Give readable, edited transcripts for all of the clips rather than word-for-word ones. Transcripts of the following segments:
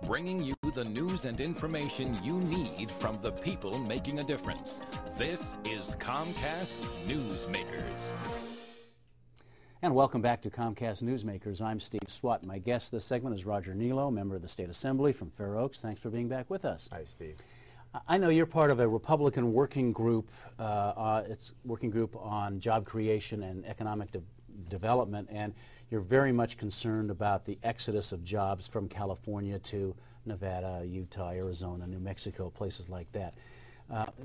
bringing you the news and information you need from the people making a difference. This is Comcast Newsmakers. And welcome back to Comcast Newsmakers. I'm Steve Swat. My guest this segment is Roger Nilo, member of the State Assembly from Fair Oaks. Thanks for being back with us. Hi, Steve. I know you're part of a Republican working group. It's working group on job creation and economic development, and you're very much concerned about the exodus of jobs from California to Nevada, Utah, Arizona, New Mexico, places like that.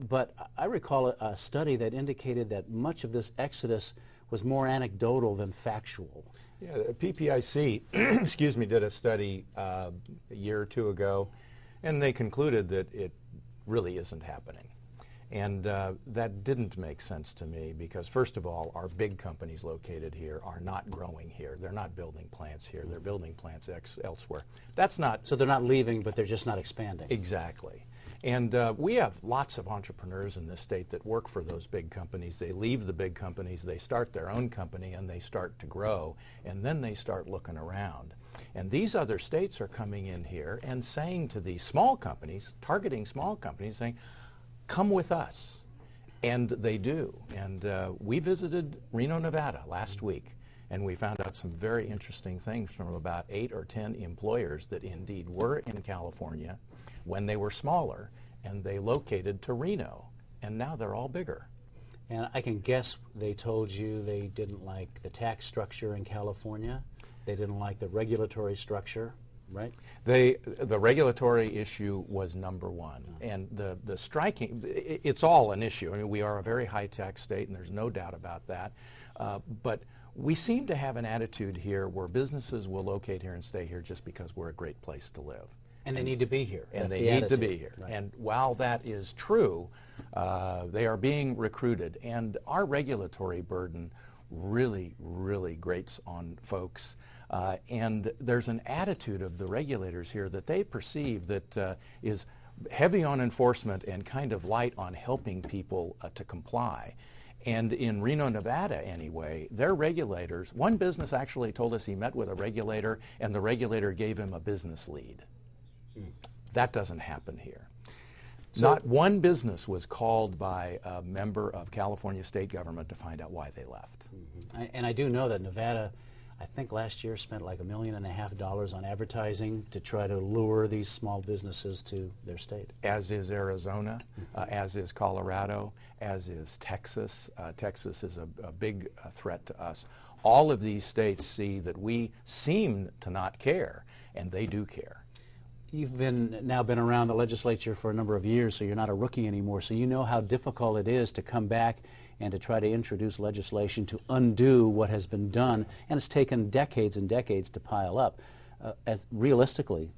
But I recall a study that indicated that much of this exodus was more anecdotal than factual. Yeah, PPIC, excuse me, did a study a year or two ago, and they concluded that it really isn't happening. And that didn't make sense to me because, first of all, our big companies located here are not growing here. They're not building plants here. They're building plants elsewhere. That's not... So they're not leaving, but they're just not expanding. Exactly. And we have lots of entrepreneurs in this state that work for those big companies. They leave the big companies, they start their own company, and they start to grow, and then they start looking around. And these other states are coming in here and saying to these small companies, targeting small companies, saying, come with us. And they do. And we visited Reno, Nevada last week, and we found out some very interesting things from about 8 or 10 employers that indeed were in California when they were smaller, and they located to Reno, and now they're all bigger. And I can guess they told you they didn't like the tax structure in California, they didn't like the regulatory structure, right? The regulatory issue was number one, and the striking, it's all an issue. I mean, we are a very high-tax state, and there's no doubt about that, but we seem to have an attitude here where businesses will locate here and stay here just because we're a great place to live. And they need to be here. And That's they the need to attitude. be here. Right. And while that is true, they are being recruited. And our regulatory burden really, really grates on folks. And there's an attitude of the regulators here that they perceive that is heavy on enforcement and kind of light on helping people to comply. And in Reno, Nevada, anyway, their regulators, one business actually told us he met with a regulator, and the regulator gave him a business lead. That doesn't happen here. So not one business was called by a member of California state government to find out why they left. And I do know that Nevada, I think last year, spent like $1.5 million on advertising to try to lure these small businesses to their state. As is Arizona, as is Colorado, as is Texas. Texas is a big threat to us. All of these states see that we seem to not care, and they do care. You've now been around the legislature for a number of years, so you're not a rookie anymore, so you know how difficult it is to come back and to try to introduce legislation to undo what has been done, and it's taken decades and decades to pile up. As realistically,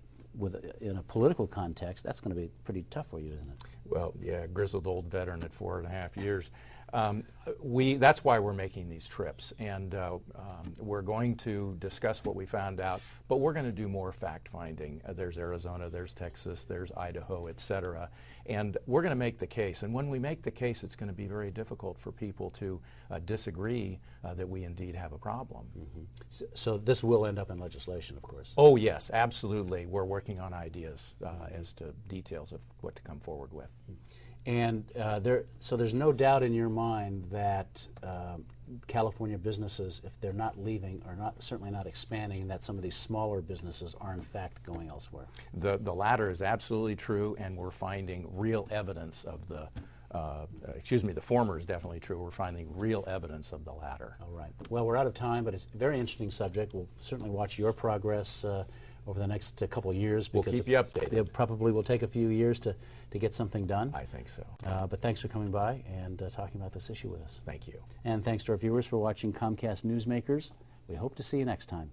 in a political context, that's going to be pretty tough for you, isn't it? Well, yeah, grizzled old veteran at 4.5 years. That's why we're making these trips, and we're going to discuss what we found out, but we're going to do more fact-finding. There's Arizona, there's Texas, there's Idaho, et.cetera., and we're going to make the case. And when we make the case, it's going to be very difficult for people to disagree that we indeed have a problem. So this will end up in legislation, of course. Oh, yes, absolutely. We're working on ideas as to details of what to come forward with. And so there's no doubt in your mind that California businesses, if they're not leaving, are certainly not expanding, and that some of these smaller businesses are in fact going elsewhere. The latter is absolutely true, and we're finding real evidence of the, the former is definitely true. We're finding real evidence of the latter. All right. Well, we're out of time, but it's a very interesting subject. We'll certainly watch your progress over the next couple of years, because we'll keep you updated. It probably will take a few years to get something done. I think so. But thanks for coming by and talking about this issue with us. Thank you. And thanks to our viewers for watching Comcast Newsmakers. We hope to see you next time.